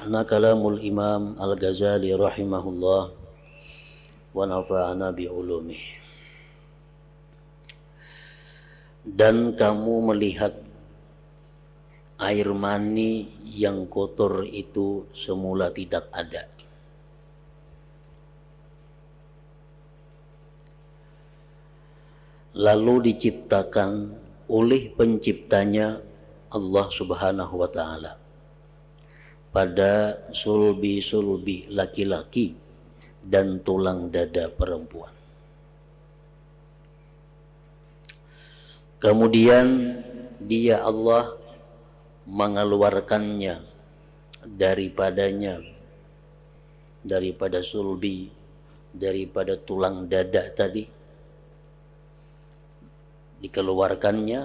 Makna kalamul Imam Al-Ghazali rahimahullah wa nafa'ana bi'ulumih. Dan kamu melihat air mani yang kotor itu semula tidak ada. Lalu diciptakan oleh penciptanya Allah Subhanahu wa ta'ala pada sulbi-sulbi laki-laki dan tulang dada perempuan. Kemudian dia Allah mengeluarkannya daripada sulbi, daripada tulang dada tadi, dikeluarkannya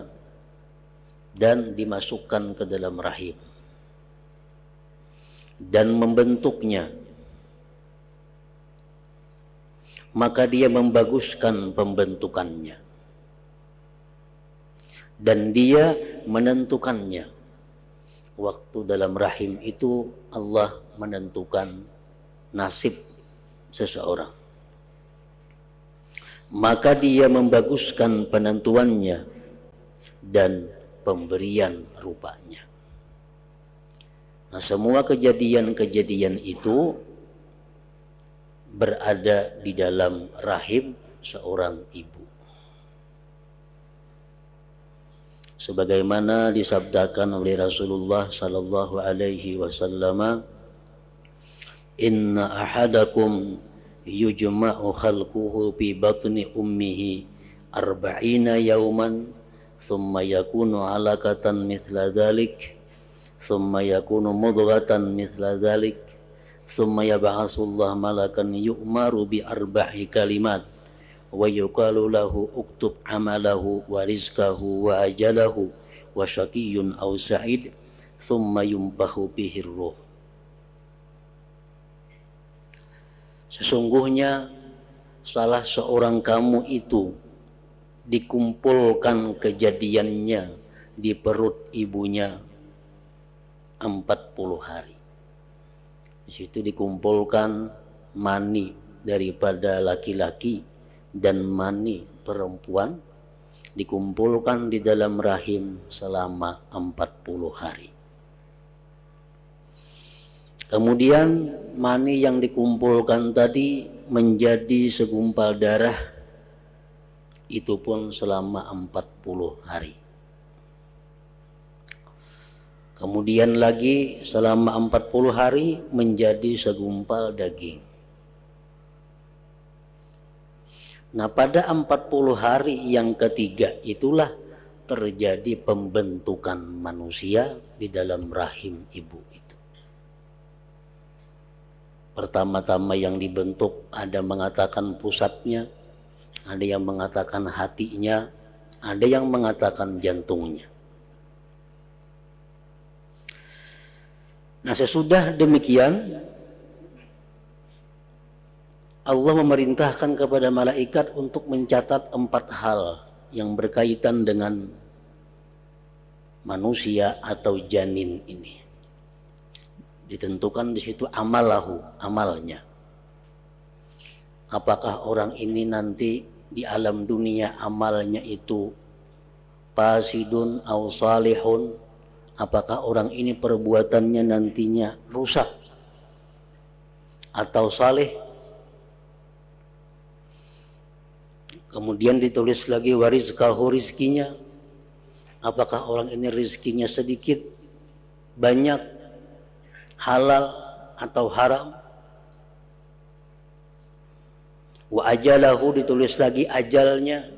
dan dimasukkan ke dalam rahim dan membentuknya. Maka dia membaguskan pembentukannya dan dia menentukannya. Waktu dalam rahim itu Allah menentukan nasib seseorang. Maka dia membaguskan penentuannya dan pemberian rupanya. Nah, semua kejadian-kejadian itu berada di dalam rahim seorang ibu. Sebagaimana disabdakan oleh Rasulullah sallallahu alaihi wasallam, "Inna ahadakum yujma'u khalquhu fi batni ummihi arba'ina yawman thumma yakunu 'alaqatan mithla dhalik thumma yakunu mudghatan mithla dhalik thumma yab'atsullahu malakan yu'maru bi arba'i kalimat wa yuqalu lahu uktub amalahu wa rizqahu wa ajalahu wa syaqiyyun aw sa'id thumma yumbahu bihi ruh." Sesungguhnya salah seorang kamu itu dikumpulkan kejadiannya di perut ibunya 40 hari. Di situ dikumpulkan mani daripada laki-laki dan mani perempuan, dikumpulkan di dalam rahim selama 40 hari. Kemudian mani yang dikumpulkan tadi menjadi segumpal darah, itu pun selama 40 hari. Kemudian lagi selama 40 hari menjadi segumpal daging. Nah, pada 40 hari yang ketiga itulah terjadi pembentukan manusia di dalam rahim ibu itu. Pertama-tama yang dibentuk ada mengatakan pusatnya, ada yang mengatakan hatinya, ada yang mengatakan jantungnya. Nah, sesudah demikian Allah memerintahkan kepada malaikat untuk mencatat 4 hal yang berkaitan dengan manusia atau janin ini. Ditentukan di situ amalahu, amalnya. Apakah orang ini nanti di alam dunia amalnya itu fasidun au salihun? Apakah orang ini perbuatannya nantinya rusak atau saleh? Kemudian ditulis lagi warizqahu, rizkinya. Apakah orang ini rizkinya sedikit, banyak, halal atau haram? Wa ajalahu, ditulis lagi ajalnya.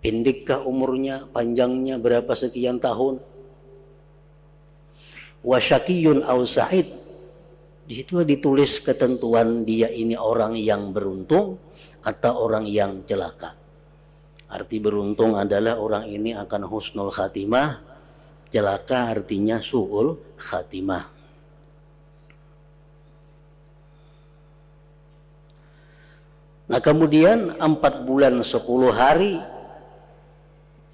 Pendekkah umurnya, panjangnya berapa sekian tahun? Wa syaqiyyun aw sa'id, di situ ditulis ketentuan dia ini orang yang beruntung atau orang yang celaka. Arti beruntung adalah orang ini akan husnul khatimah, celaka artinya su'ul khatimah. Nah, kemudian 4 bulan 10 hari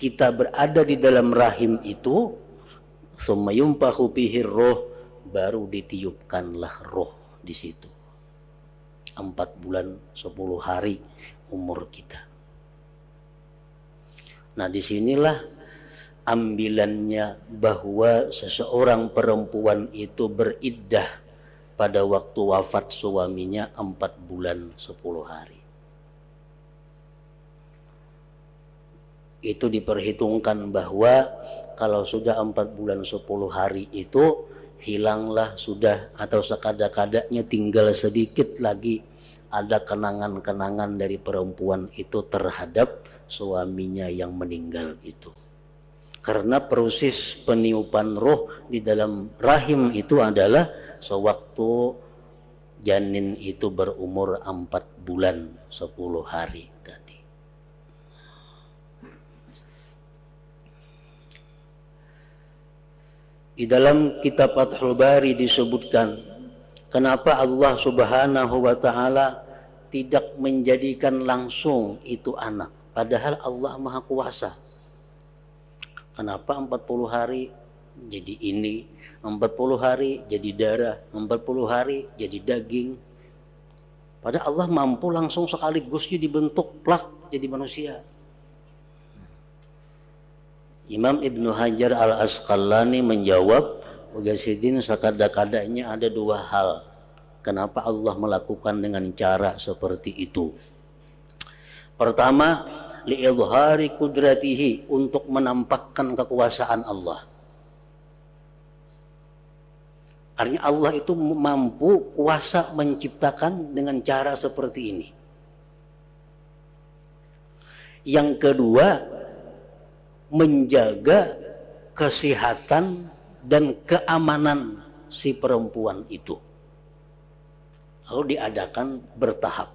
kita berada di dalam rahim itu, Tsumma yumpakhu fihi roh, baru ditiupkanlah roh di situ. 4 bulan 10 hari umur kita. Nah, disinilah ambilannya bahwa seseorang perempuan itu beriddah pada waktu wafat suaminya 4 bulan 10 hari. Itu diperhitungkan bahwa kalau sudah 4 bulan 10 hari itu hilanglah sudah, atau sekada-kadanya tinggal sedikit lagi ada kenangan-kenangan dari perempuan itu terhadap suaminya yang meninggal itu. Karena proses peniupan roh di dalam rahim itu adalah sewaktu janin itu berumur 4 bulan 10 hari tadi. Di dalam kitab Fathul Bari disebutkan kenapa Allah Subhanahu wa taala tidak menjadikan langsung itu anak, padahal Allah Maha Kuasa. Kenapa 40 hari jadi ini, 40 hari jadi darah, 40 hari jadi daging. Padahal Allah mampu langsung sekaligusnya dibentuk plak jadi manusia. Imam Ibnu Hajar Al-Asqalani menjawab, Baghasyuddin, sekada-kadanya ada 2 hal kenapa Allah melakukan dengan cara seperti itu. Pertama, li'idhari kudratihi, untuk menampakkan kekuasaan Allah. Artinya Allah itu mampu kuasa menciptakan dengan cara seperti ini. Yang kedua, menjaga kesehatan dan keamanan si perempuan itu. Lalu diadakan bertahap.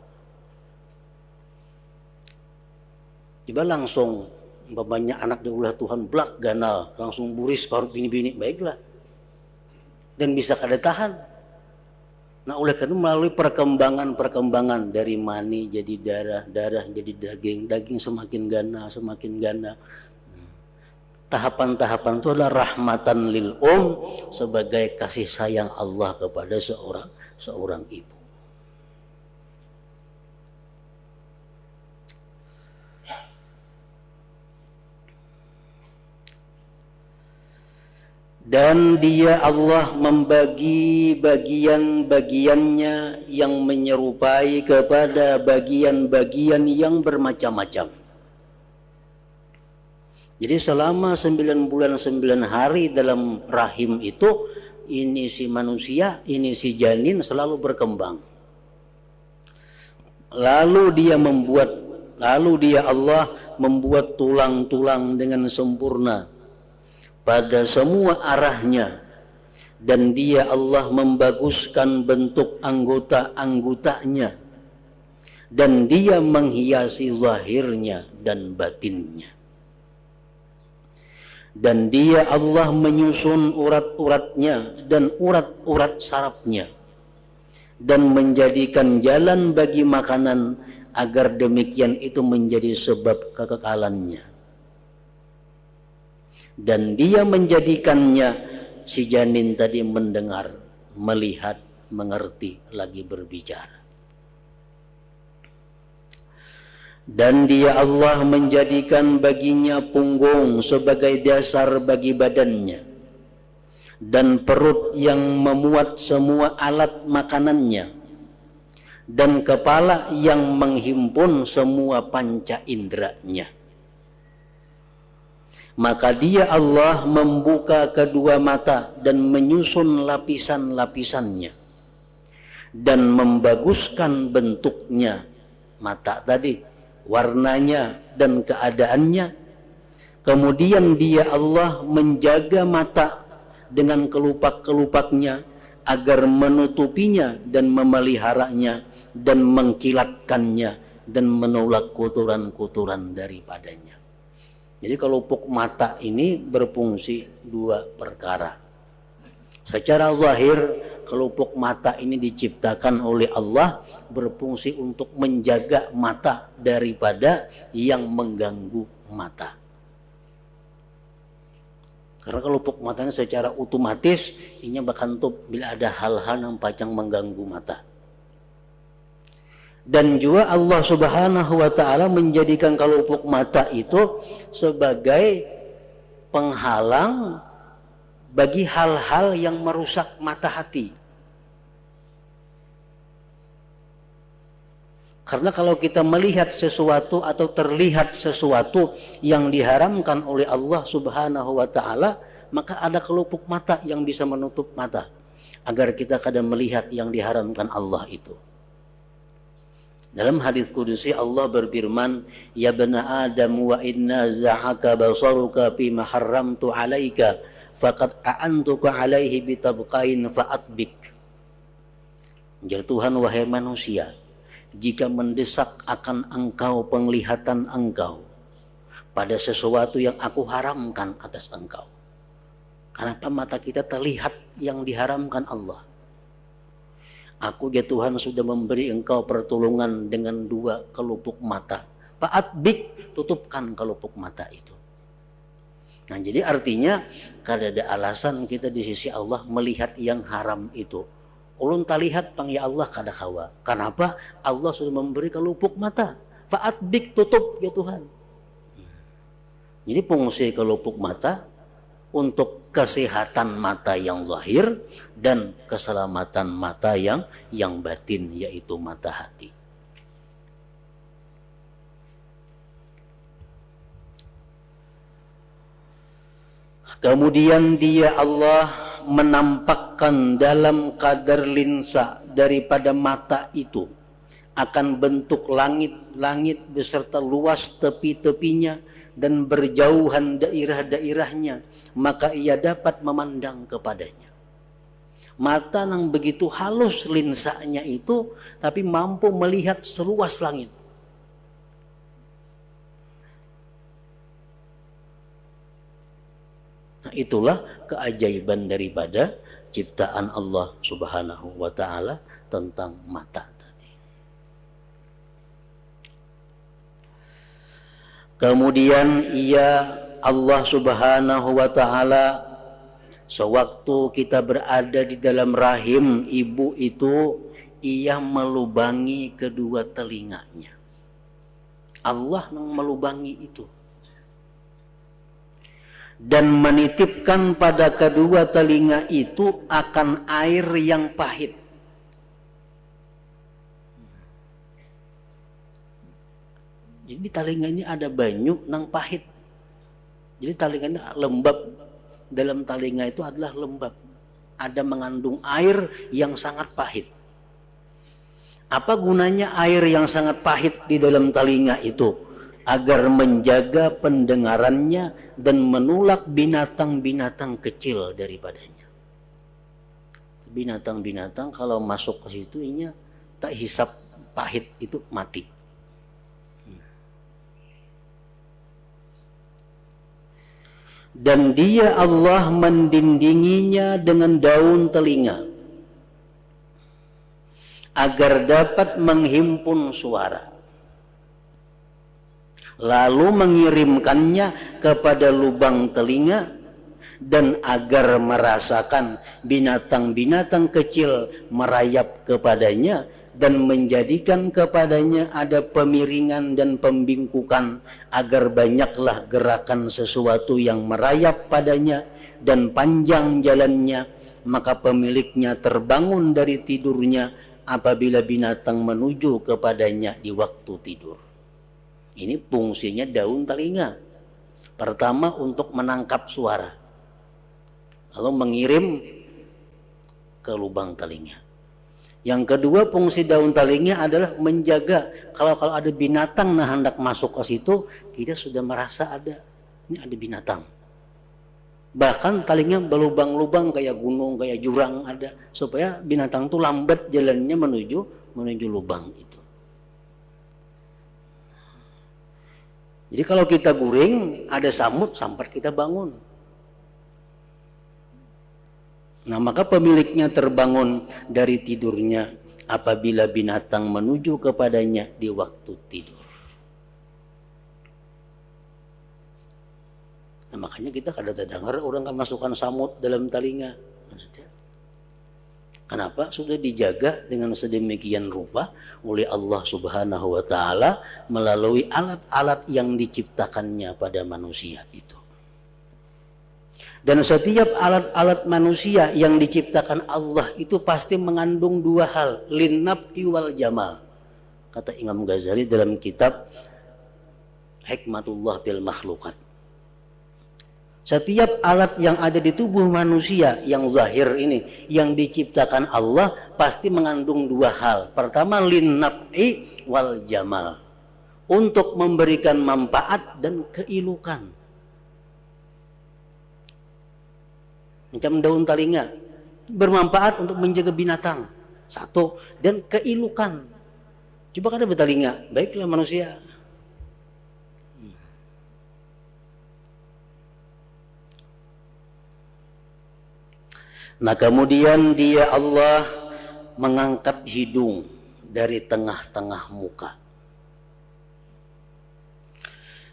Tiba langsung banyak anak diulah Tuhan belak ganal, langsung buris parut bini-bini, baiklah. Dan bisa kada tahan. Nah, oleh karena melalui perkembangan dari mani jadi darah, darah jadi daging, daging semakin gana, semakin gana. Tahapan-tahapan itu adalah rahmatan lil sebagai kasih sayang Allah kepada seorang ibu. Dan dia Allah membagi bagian-bagiannya yang menyerupai kepada bagian-bagian yang bermacam-macam. Jadi selama 9 bulan 9 hari dalam rahim itu, ini si manusia, ini si janin selalu berkembang. Lalu dia Allah membuat tulang-tulang dengan sempurna pada semua arahnya, dan dia Allah membaguskan bentuk anggota-anggotanya, dan dia menghiasi zahirnya dan batinnya, dan dia Allah menyusun urat-uratnya dan urat-urat sarafnya, dan menjadikan jalan bagi makanan agar demikian itu menjadi sebab kekekalannya. Dan dia menjadikannya si janin tadi mendengar, melihat, mengerti, lagi berbicara. Dan dia Allah menjadikan baginya punggung sebagai dasar bagi badannya, dan perut yang memuat semua alat makanannya, dan kepala yang menghimpun semua panca inderanya. Maka dia Allah membuka kedua mata dan menyusun lapisan-lapisannya, dan membaguskan bentuknya mata tadi, warnanya dan keadaannya. Kemudian dia Allah menjaga mata dengan kelupak-kelupaknya agar menutupinya dan memeliharanya dan mengkilatkannya dan menolak kotoran-kotoran daripadanya. Jadi kelupuk mata ini berfungsi 2 perkara. Secara zahir, kelupuk mata ini diciptakan oleh Allah berfungsi untuk menjaga mata daripada yang mengganggu mata. Karena kelupuk matanya secara otomatis inya bakantup bila ada hal-hal yang pacang mengganggu mata. Dan juga Allah Subhanahu wa taala menjadikan kelupuk mata itu sebagai penghalang bagi hal-hal yang merusak mata hati. Karena kalau kita melihat sesuatu atau terlihat sesuatu yang diharamkan oleh Allah Subhanahu wa taala, maka ada kelupuk mata yang bisa menutup mata agar kita kadang melihat yang diharamkan Allah itu. Dalam hadis kudusi Allah berfirman, "Ya bani Adam wa inna za'aka basaruka fima harramtu 'alaika faqad a'antuka 'alaihi bitabqain fa'atbik." Jadi Tuhan, wahai manusia, jika mendesak akan engkau penglihatan engkau pada sesuatu yang aku haramkan atas engkau. Kenapa mata kita terlihat yang diharamkan Allah? Aku ya Tuhan sudah memberi engkau pertolongan dengan 2 kelupuk mata. Fa'atbik, tutupkan kelupuk mata itu. Nah, jadi artinya kada ada alasan kita di sisi Allah melihat yang haram itu. Ulun talihat pang ya Allah kada kawa. Kenapa? Allah sudah memberi kelupuk mata. Fa'atbik, tutup ya Tuhan. Jadi fungsi kelupuk mata untuk kesehatan mata yang zahir dan keselamatan mata yang batin, yaitu mata hati. Kemudian dia Allah menampakkan dalam kadar linsa daripada mata itu akan bentuk langit-langit beserta luas tepi-tepinya dan berjauhan daerah-daerahnya, maka ia dapat memandang kepadanya. Mata yang begitu halus linsanya itu, tapi mampu melihat seluas langit. Nah, itulah keajaiban daripada ciptaan Allah Subhanahu wa taala tentang mata tadi. Kemudian Allah Subhanahu wa taala sewaktu kita berada di dalam rahim ibu itu, ia melubangi kedua telinganya. Allah yang melubangi itu. Dan menitipkan pada kedua telinga itu akan air yang pahit. Jadi telinga ini ada banyu nang pahit. Jadi telinganya lembab. Dalam telinga itu adalah lembab. Ada mengandung air yang sangat pahit. Apa gunanya air yang sangat pahit di dalam telinga itu? Agar menjaga pendengarannya dan menolak binatang-binatang kecil daripadanya. Binatang-binatang kalau masuk ke situ inya tak hisap pahit itu mati. Dan dia Allah mendindinginya dengan daun telinga agar dapat menghimpun suara. Lalu mengirimkannya kepada lubang telinga dan agar merasakan binatang-binatang kecil merayap kepadanya dan menjadikan kepadanya ada pemiringan dan pembingkukan agar banyaklah gerakan sesuatu yang merayap padanya dan panjang jalannya, maka pemiliknya terbangun dari tidurnya apabila binatang menuju kepadanya di waktu tidur. Ini fungsinya daun telinga. Pertama untuk menangkap suara, lalu mengirim ke lubang telinga. Yang kedua fungsi daun telinga adalah menjaga kalau ada binatang nah hendak masuk ke situ, kita sudah merasa ini ada binatang. Bahkan telinga berlubang-lubang kayak gunung, kayak jurang ada, supaya binatang itu lambat jalannya menuju lubang itu. Jadi kalau kita guring, ada samut, sampai kita bangun. Nah, maka pemiliknya terbangun dari tidurnya apabila binatang menuju kepadanya di waktu tidur. Nah, makanya kita kadang-kadang dengar orang kan masukkan samut dalam telinga. Kenapa? Sudah dijaga dengan sedemikian rupa oleh Allah Subhanahu wa taala melalui alat-alat yang diciptakannya pada manusia itu. Dan setiap alat-alat manusia yang diciptakan Allah itu pasti mengandung dua hal, linnaf'i wal jamal. Kata Imam Ghazali dalam kitab Hikmatullah bil Makhluqat. Setiap alat yang ada di tubuh manusia yang zahir ini, yang diciptakan Allah, pasti mengandung dua hal. Pertama, linnaf'i wal jamal, untuk memberikan manfaat dan keilukan. Macam daun talinga, bermanfaat untuk menjaga binatang, satu, dan keilukan. Coba kada bertalinga, baiklah manusia. Nah kemudian dia Allah mengangkat hidung dari tengah-tengah muka.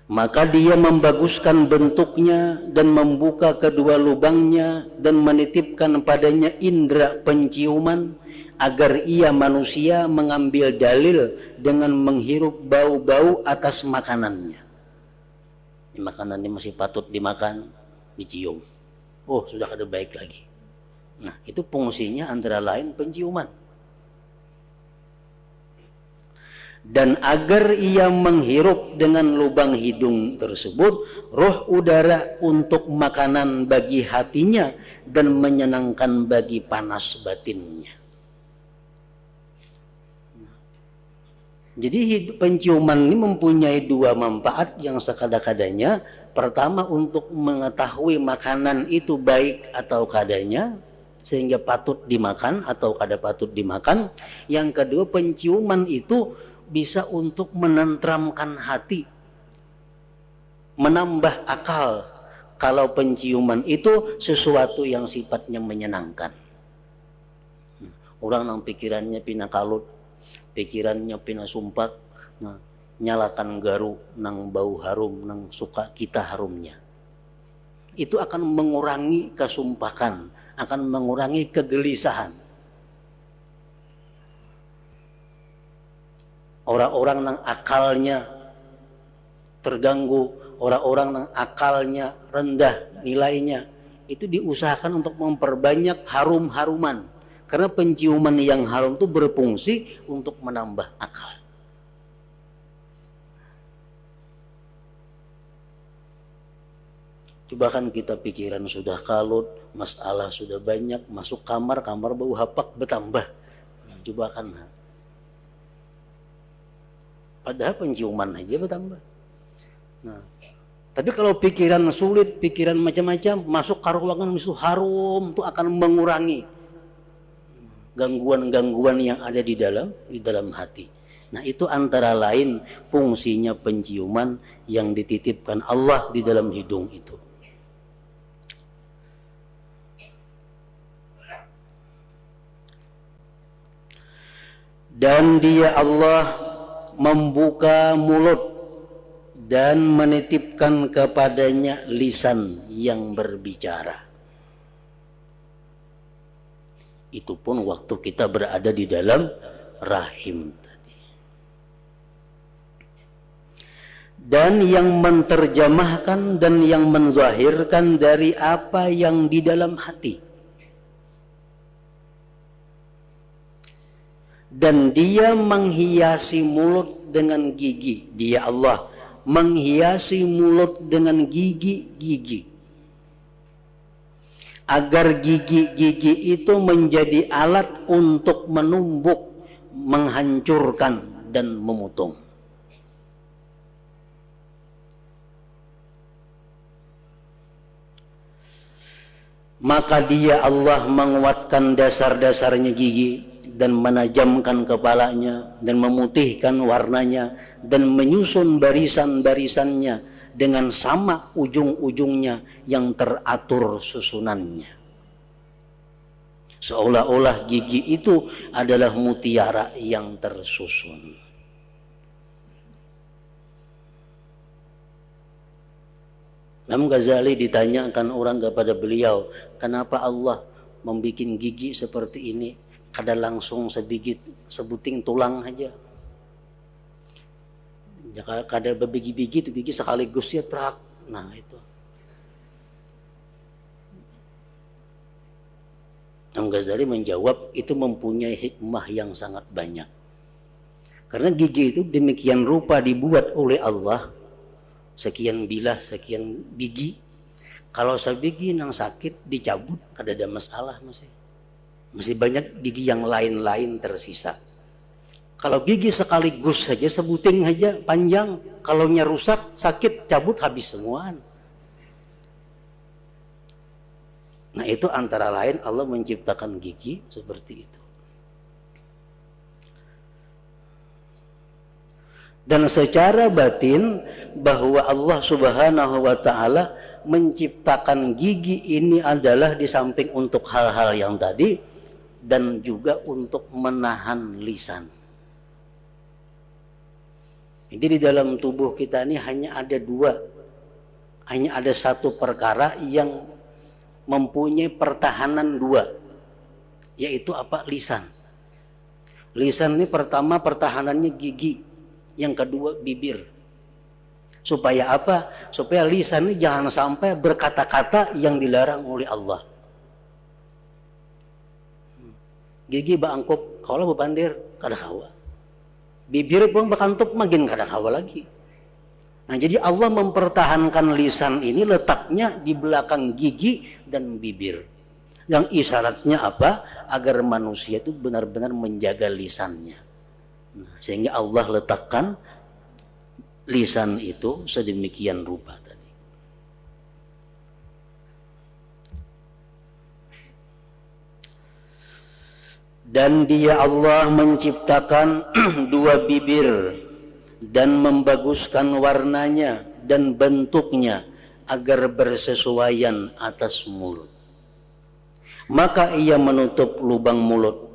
Maka dia membaguskan bentuknya dan membuka kedua lubangnya dan menitipkan padanya indera penciuman agar ia manusia mengambil dalil dengan menghirup bau-bau atas makanannya. Ini makanan ini masih patut dimakan, dicium. Oh sudah kada baik lagi. Nah itu fungsinya antara lain penciuman. Dan agar ia menghirup dengan lubang hidung tersebut roh udara untuk makanan bagi hatinya dan menyenangkan bagi panas batinnya. Jadi penciuman ini mempunyai dua manfaat yang sekada-kadanya. Pertama untuk mengetahui makanan itu baik atau kadanya, sehingga patut dimakan atau kada patut dimakan. Yang kedua, penciuman itu bisa untuk menenteramkan hati, menambah akal kalau penciuman itu sesuatu yang sifatnya menyenangkan. Orang nang pikirannya pina kalut, pikirannya pina sumpak, nah, nyalakan garu nang bau harum, nang suka kita harumnya, itu akan mengurangi kesumpakan, akan mengurangi kegelisahan. Orang-orang nang akalnya terganggu, orang-orang nang akalnya rendah nilainya, itu diusahakan untuk memperbanyak harum-haruman. Karena penciuman yang harum itu berfungsi untuk menambah akal. Coba kan kita pikiran sudah kalut, masalah sudah banyak, masuk kamar bau hapak bertambah. Coba kan. Padahal penciuman aja bertambah. Nah, tapi kalau pikiran sulit, pikiran macam-macam, masuk ke ruangan itu harum, itu akan mengurangi gangguan-gangguan yang ada di dalam hati. Nah, itu antara lain fungsinya penciuman yang dititipkan Allah di dalam hidung itu. Dan dia Allah membuka mulut dan menitipkan kepadanya lisan yang berbicara. Itu pun waktu kita berada di dalam rahim tadi. Dan yang menterjemahkan dan yang menzahirkan dari apa yang di dalam hati. Dan dia menghiasi mulut dengan gigi. Dia Allah menghiasi mulut dengan gigi-gigi. Agar gigi-gigi itu menjadi alat untuk menumbuk, menghancurkan, dan memotong. Maka dia Allah menguatkan dasar-dasarnya gigi dan menajamkan kepalanya dan memutihkan warnanya dan menyusun barisan-barisannya dengan sama ujung-ujungnya yang teratur susunannya. Seolah-olah gigi itu adalah mutiara yang tersusun. Imam Ghazali ditanyakan orang kepada beliau, kenapa Allah membuat gigi seperti ini? Kada langsung sedikit sebuting tulang aja. Jika kada berbigi-bigi itu gigi sekaligus ya terak. Nah itu. Imam Ghazali menjawab itu mempunyai hikmah yang sangat banyak. Karena gigi itu demikian rupa dibuat oleh Allah. Sekian bilah, sekian gigi. Kalau sebigi yang sakit dicabut, kada ada masalah masih banyak gigi yang lain-lain tersisa. Kalau gigi sekaligus saja sebuting aja panjang, kalau nya rusak sakit cabut habis semuaan. Nah itu antara lain Allah menciptakan gigi seperti itu. Dan secara batin bahwa Allah Subhanahu wa ta'ala menciptakan gigi ini adalah di samping untuk hal-hal yang tadi dan juga untuk menahan lisan. Jadi di dalam tubuh kita ini hanya ada satu perkara yang mempunyai pertahanan dua, yaitu apa? Lisan. Lisan ini pertama pertahanannya gigi, yang kedua bibir. Supaya apa? Supaya lisan ini jangan sampai berkata-kata yang dilarang oleh Allah. Gigi bangkop, kalau bepandir kada kawa. Bibir pun bakantup makin kada kawa lagi. Nah jadi Allah mempertahankan lisan ini letaknya di belakang gigi dan bibir. Yang isyaratnya apa? Agar manusia itu benar-benar menjaga lisannya. Nah, sehingga Allah letakkan lisan itu sedemikian rupa tadi. Dan dia Allah menciptakan dua bibir dan membaguskan warnanya dan bentuknya agar bersesuaian atas mulut. Maka ia menutup lubang mulut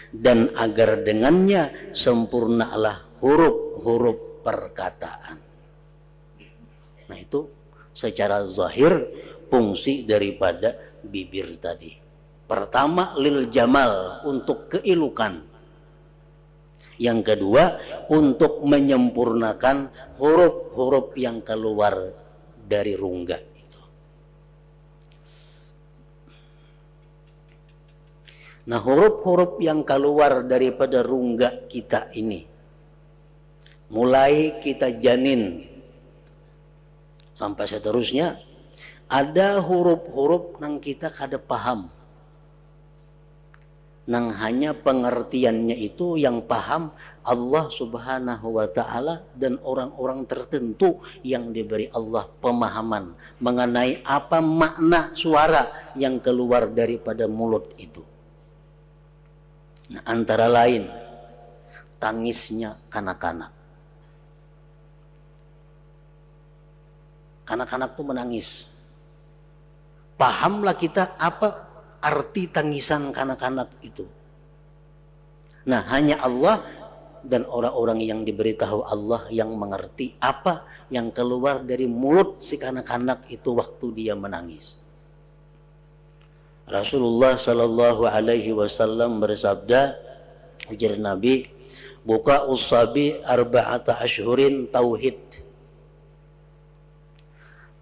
dan agar dengannya sempurnalah huruf-huruf perkataan. Nah itu secara zahir fungsi daripada bibir tadi. Pertama lil jamal, untuk keelukan. Yang kedua untuk menyempurnakan huruf-huruf yang keluar dari rongga itu. Nah huruf-huruf yang keluar daripada rongga kita ini, mulai kita janin sampai seterusnya, ada huruf-huruf yang kita kada paham. Nang hanya pengertiannya itu yang paham Allah Subhanahu wa ta'ala dan orang-orang tertentu yang diberi Allah pemahaman mengenai apa makna suara yang keluar daripada mulut itu. Nah, antara lain tangisnya kanak-kanak. Kanak-kanak tuh menangis. Pahamlah kita apa arti tangisan kanak-kanak itu. Nah hanya Allah dan orang-orang yang diberitahu Allah yang mengerti apa yang keluar dari mulut si kanak-kanak itu waktu dia menangis. Rasulullah Sallallahu Alaihi Wasallam bersabda, ujar Nabi, buka usabi arba'ata ashhurin tauhid.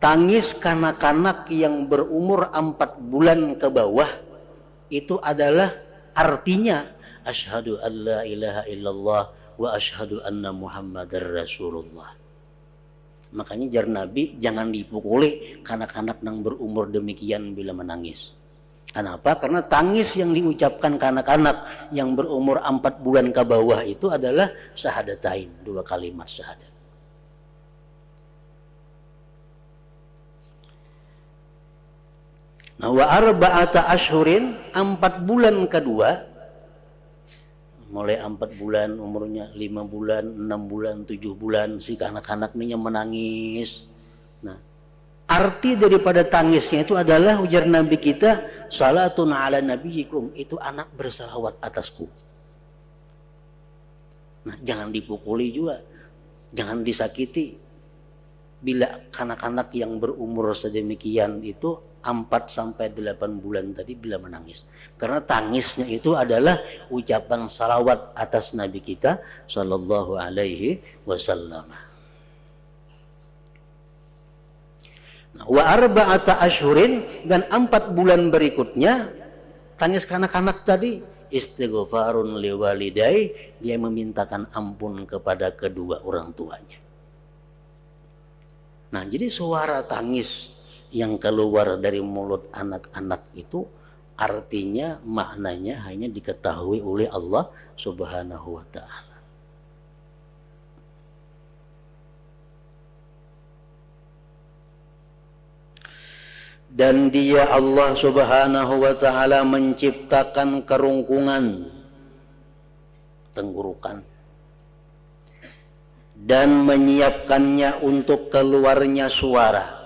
Tangis kanak-kanak yang berumur 4 bulan ke bawah itu adalah artinya asyhadu an la ilaha illallah wa asyhadu anna muhammadar rasulullah. Makanya jar Nabi jangan dipukuli kanak-kanak yang berumur demikian bila menangis. Kenapa? Karena tangis yang diucapkan kanak-kanak yang berumur 4 bulan ke bawah itu adalah syahadatain, 2 kalimat syahadat. Nah, wa arba'ata ashhurin, 4 bulan kedua, mulai 4 bulan umurnya 5 bulan, 6 bulan, 7 bulan si anak-anak ini yang menangis. Nah, arti daripada tangisnya itu adalah ujar Nabi kita, salatun ala nabiyikum, itu anak bersalawat atasku. Nah, jangan dipukuli juga, jangan disakiti. bila kanak-kanak yang berumur sedemikian itu 4-8 bulan tadi bila menangis. Karena tangisnya itu adalah ucapan salawat atas Nabi kita sallallahu alaihi wasallam. Wa arba'ata asyhurin, dan 4 bulan berikutnya tangis kanak-kanak tadi istighfarun liwalidai, dia memintakan ampun kepada kedua orang tuanya. Nah, jadi suara tangis yang keluar dari mulut anak-anak itu artinya, maknanya hanya diketahui oleh Allah Subhanahu wa ta'ala. Dan dia Allah Subhanahu wa ta'ala menciptakan kerungkungan tenggorokan dan menyiapkannya untuk keluarnya suara.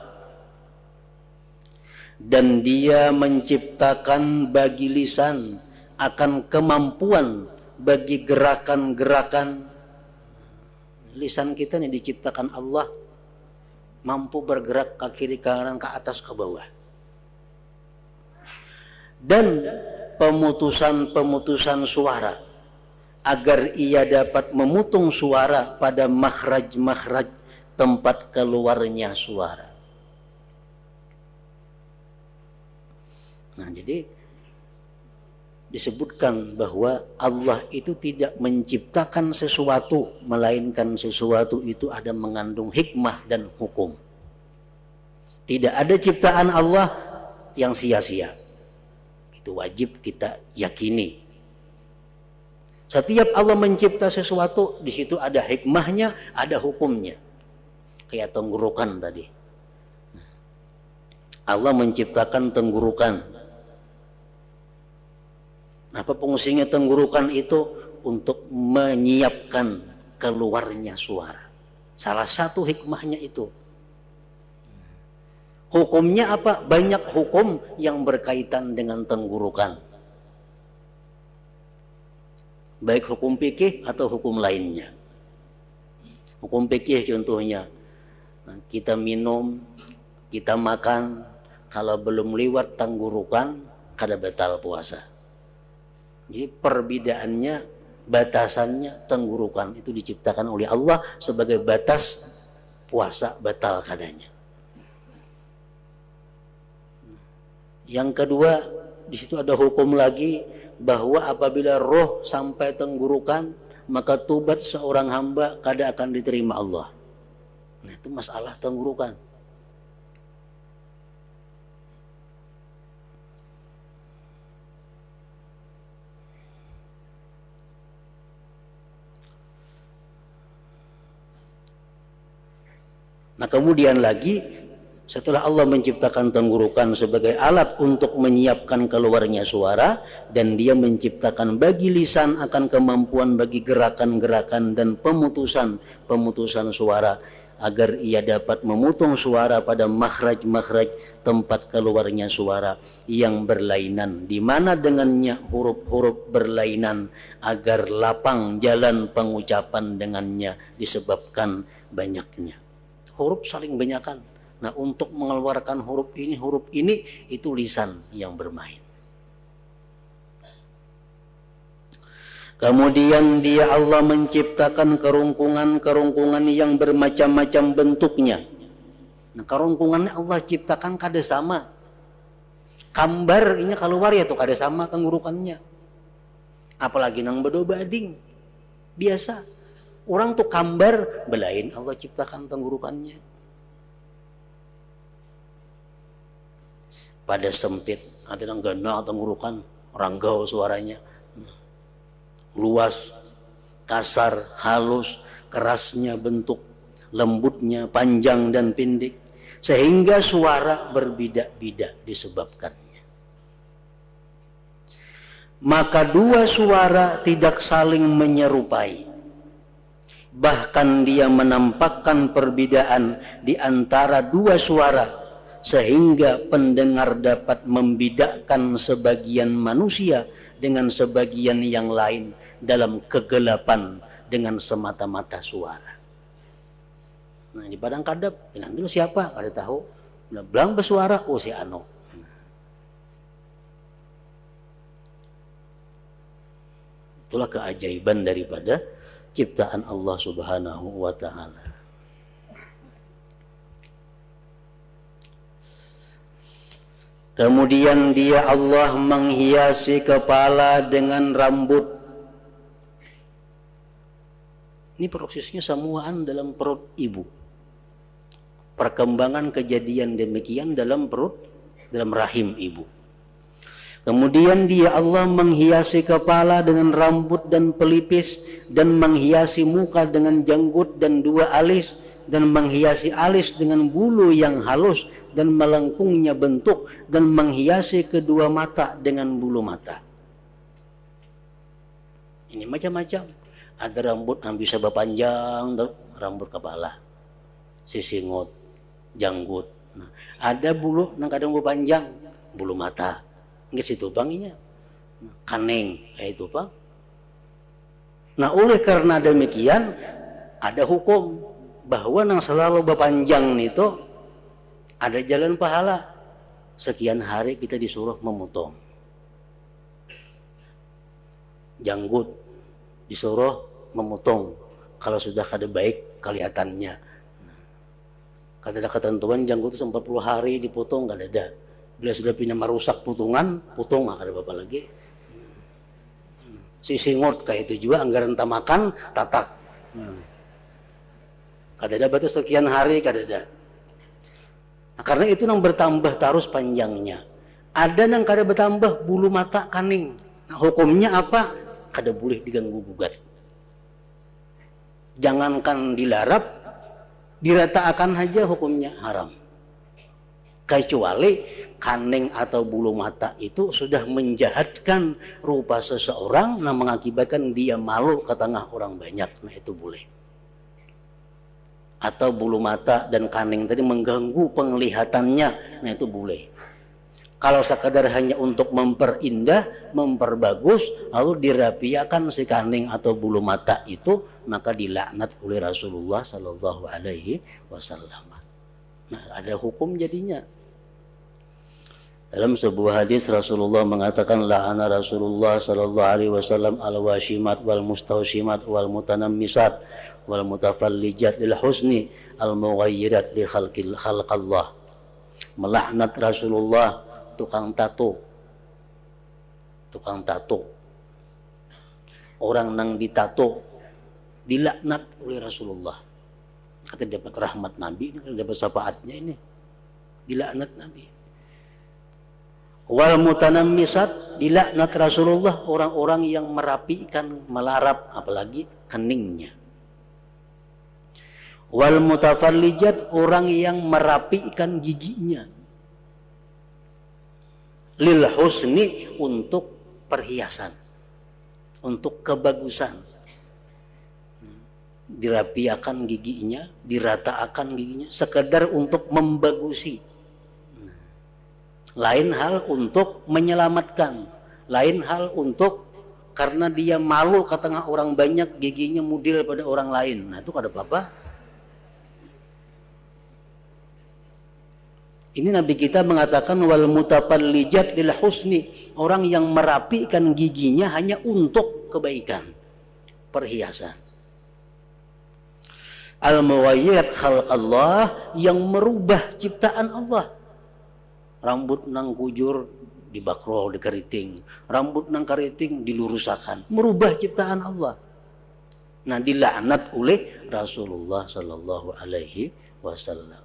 Dan dia menciptakan bagi lisan akan kemampuan bagi gerakan-gerakan. Lisan kita ini diciptakan Allah mampu bergerak ke kiri ke kanan, ke atas ke bawah. Dan pemutusan-pemutusan suara agar ia dapat memutung suara pada makhraj-makhraj tempat keluarnya suara. Nah, jadi disebutkan bahwa Allah itu tidak menciptakan sesuatu, melainkan sesuatu itu ada mengandung hikmah dan hukum. Tidak ada ciptaan Allah yang sia-sia. Itu wajib kita yakini. Setiap Allah mencipta sesuatu, di situ ada hikmahnya, ada hukumnya. Kayak tenggorokan tadi. Allah menciptakan tenggorokan. Apa fungsinya tenggorokan itu? Untuk menyiapkan keluarnya suara. Salah satu hikmahnya itu. Hukumnya apa? Banyak hukum yang berkaitan dengan tenggorokan. Baik hukum fikih atau hukum lainnya. Hukum fikih contohnya, kita minum, kita makan, kalau belum liwat tenggorokan, kada batal puasa. Jadi perbedaannya, batasannya tenggorokan itu diciptakan oleh Allah sebagai batas puasa batal kadanya. Yang kedua, di situ ada hukum lagi bahwa apabila roh sampai tenggorokan, maka tobat seorang hamba kada akan diterima Allah. Nah, itu masalah tenggorokan. Nah, kemudian lagi setelah Allah menciptakan tenggorokan sebagai alat untuk menyiapkan keluarnya suara, dan dia menciptakan bagi lisan akan kemampuan bagi gerakan-gerakan dan pemutusan suara agar ia dapat memutung suara pada makhraj-makhraj tempat keluarnya suara yang berlainan, di mana dengannya huruf-huruf berlainan agar lapang jalan pengucapan dengannya disebabkan banyaknya. Huruf saling banyakan. Nah, untuk mengeluarkan huruf ini itu lisan yang bermain. Kemudian dia Allah menciptakan kerungkungan yang bermacam-macam bentuknya. Nah, kerungkungannya Allah ciptakan kada sama. Kambar ini keluar ya tuh kada sama tenggorokannya. Apalagi nang bedo bading. Biasa. Orang tuh kambar belain Allah ciptakan tenggorokannya. Pada sempit, ada yang gana tenggorokan, ranggau suaranya, luas, kasar, halus, kerasnya bentuk, lembutnya, panjang dan pendek, sehingga suara berbeda-beda disebabkannya. Maka dua suara tidak saling menyerupai, bahkan dia menampakkan perbedaan di antara dua suara, sehingga pendengar dapat membedakan sebagian manusia dengan sebagian yang lain dalam kegelapan dengan semata-mata suara. Nah di padang kadap, bilang dulu siapa? Kada tahu. Belang bersuara, oh si Ano. Itulah keajaiban daripada ciptaan Allah Subhanahu wa Ta'ala. Kemudian dia Allah menghiasi kepala dengan rambut. Ini prosesnya semuaan dalam perut ibu. Perkembangan kejadian demikian dalam perut, dalam rahim ibu. Kemudian dia Allah menghiasi kepala dengan rambut dan pelipis, dan menghiasi muka dengan janggut dan 2 alis, dan menghiasi alis dengan bulu yang halus dan melengkungnya bentuk, dan menghiasi kedua mata dengan bulu mata. Ini macam-macam. Ada rambut yang bisa berpanjang, rambut kepala, sisingut, janggut. Nah, ada bulu yang kadang berpanjang, bulu mata. Nggak situ banginya, kaneng kayak itu bang. Nah oleh karena demikian ada hukum bahwa yang selalu berpanjang itu ada jalan pahala. Sekian hari kita disuruh memotong janggut, disuruh memotong kalau sudah kada baik kelihatannya. Kada ada ketentuan janggut itu 40 hari dipotong, kada ada. Bila sudah punya merusak putungan, putung mah kada apa lagi. Si singot kayak itu juga anggaran tamakan tatak. Kada ada batas sekian hari, kada ada. Nah, karena itu yang bertambah terus panjangnya. Ada yang kada bertambah bulu mata kaning. Nah, hukumnya apa? Kada boleh diganggu gugat. Jangankan dilarap, diratakan aja hukumnya haram. Kecuali kaning atau bulu mata itu sudah menjahatkan rupa seseorang, nah mengakibatkan dia malu ke tengah orang banyak, nah itu boleh. Atau bulu mata dan kaning tadi mengganggu penglihatannya, nah itu boleh. Kalau sekadar hanya untuk memperindah, memperbagus, lalu dirapiakan si kaning atau bulu mata itu, maka dilaknat oleh Rasulullah Sallallahu Alaihi Wasallam. Nah ada hukum jadinya. Dalam sebuah hadis Rasulullah mengatakan la'ana Rasulullah sallallahu alaihi wasallam al-washimat wal mustawshimat wal mutanammisat wal mutafallijat lil husni al mughayyirat li khalqallah. Melaknat Rasulullah tukang tato. Orang nang ditato dilaknat oleh Rasulullah. Kata dapat rahmat Nabi, dapat syafaatnya ini. Dilaknat Nabi. Wal mutanammisat, dilaknat Rasulullah orang-orang yang merapikan, melarap apalagi keningnya. Wal mutafallijat, orang yang merapikan giginya. Lil husni, untuk perhiasan, untuk kebagusan. Dirapiakan giginya, diratakan giginya, sekedar untuk membagusi. Lain hal untuk menyelamatkan, lain hal untuk karena dia malu ke tengah orang banyak, giginya mudil pada orang lain. Nah itu kada apa-apa. Ini Nabi kita mengatakan wal mutafallijat lil husni, orang yang merapikan giginya hanya untuk kebaikan, perhiasan. Al-mughayyirat khalqallah, yang merubah ciptaan Allah. Rambut nang kujur dibakro, dikeriting. Rambut nang keriting dilurusakan. Merubah ciptaan Allah. Nah dilaknat oleh Rasulullah Sallallahu Alaihi Wasallam.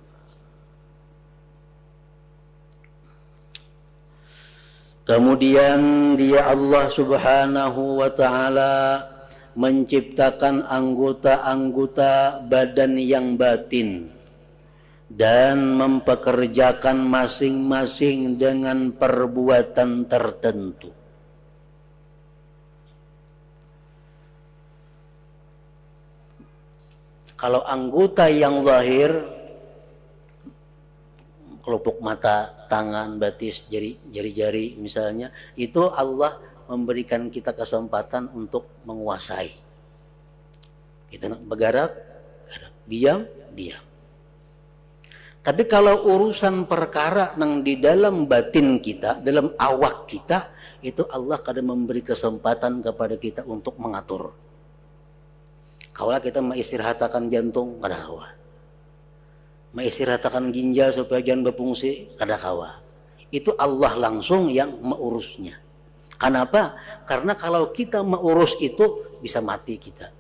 Kemudian dia Allah Subhanahu Wa Ta'ala menciptakan anggota-anggota badan yang batin dan mempekerjakan masing-masing dengan perbuatan tertentu. Kalau anggota yang zahir, kelopak mata, tangan, batis, jari-jari misalnya, itu Allah memberikan kita kesempatan untuk menguasai. Kita nak bergerak, diam. Tapi kalau urusan perkara yang di dalam batin kita, dalam awak kita, itu Allah kadang memberi kesempatan kepada kita untuk mengatur. Kalau kita mengistirahatkan jantung, kada kawa. Mengistirahatkan ginjal supaya jangan berfungsi, kada kawa. Itu Allah langsung yang mengurusnya. Kenapa? Karena kalau kita mengurus itu bisa mati kita.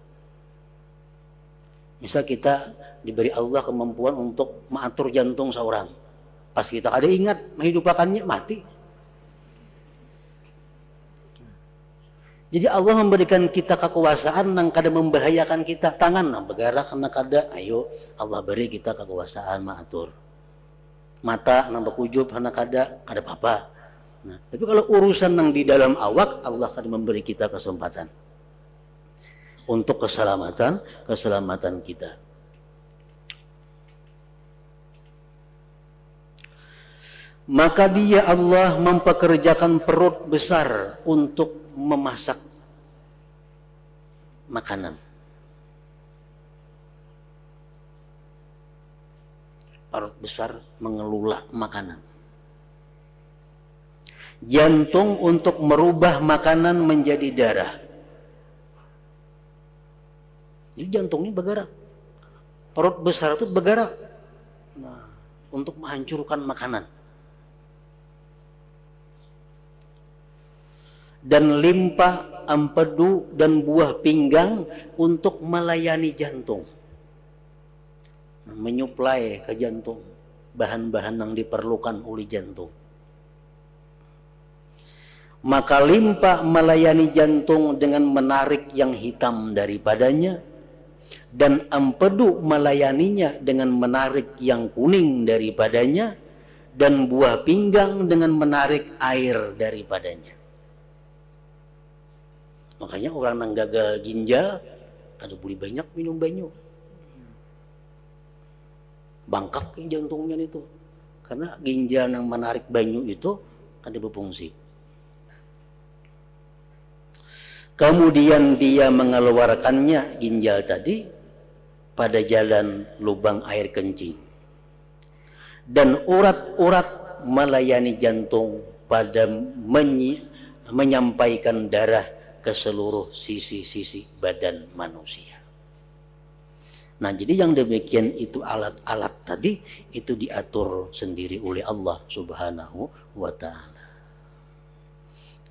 Misal kita diberi Allah kemampuan untuk mengatur jantung seorang. Pas kita ada ingat menghidupakannya, mati. Jadi Allah memberikan kita kekuasaan yang kadang membahayakan kita. Tangan yang bergerak karena kadang, ayo Allah beri kita kekuasaan mengatur. Mata yang berkujub karena kadang ada apa-apa. Nah, tapi kalau urusan yang di dalam awak, Allah akan memberi kita kesempatan untuk keselamatan kita. Maka dia Allah mempekerjakan perut besar untuk memasak makanan. Perut besar mengelola makanan. Jantung untuk merubah makanan menjadi darah. Jadi jantung ini bergerak. Perut besar itu bergerak. Nah, untuk menghancurkan makanan. Dan limpa, empedu, dan buah pinggang untuk melayani jantung. Nah, menyuplai ke jantung bahan-bahan yang diperlukan oleh jantung. Maka limpa melayani jantung dengan menarik yang hitam daripadanya, dan empedu melayaninya dengan menarik yang kuning daripadanya, dan buah pinggang dengan menarik air daripadanya. Makanya orang yang gagal ginjal kada boleh banyak minum banyu. Bangkak jantungnya itu. Karena ginjal yang menarik banyu itu kada berfungsi. Kemudian dia mengeluarkannya ginjal tadi pada jalan lubang air kencing. Dan urat-urat melayani jantung pada menyampaikan darah ke seluruh sisi-sisi badan manusia. Nah, jadi yang demikian itu alat-alat tadi itu diatur sendiri oleh Allah Subhanahu wa ta'ala.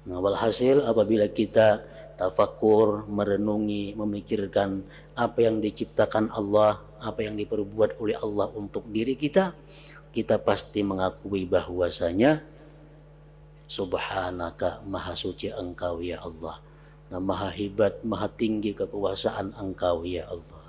Nah, walhasil apabila kita tafakur, merenungi, memikirkan apa yang diciptakan Allah, apa yang diperbuat oleh Allah untuk diri kita, kita pasti mengakui bahwasanya Subhanaka, maha suci Engkau ya Allah. Nah, maha hebat, maha tinggi kekuasaan Engkau ya Allah.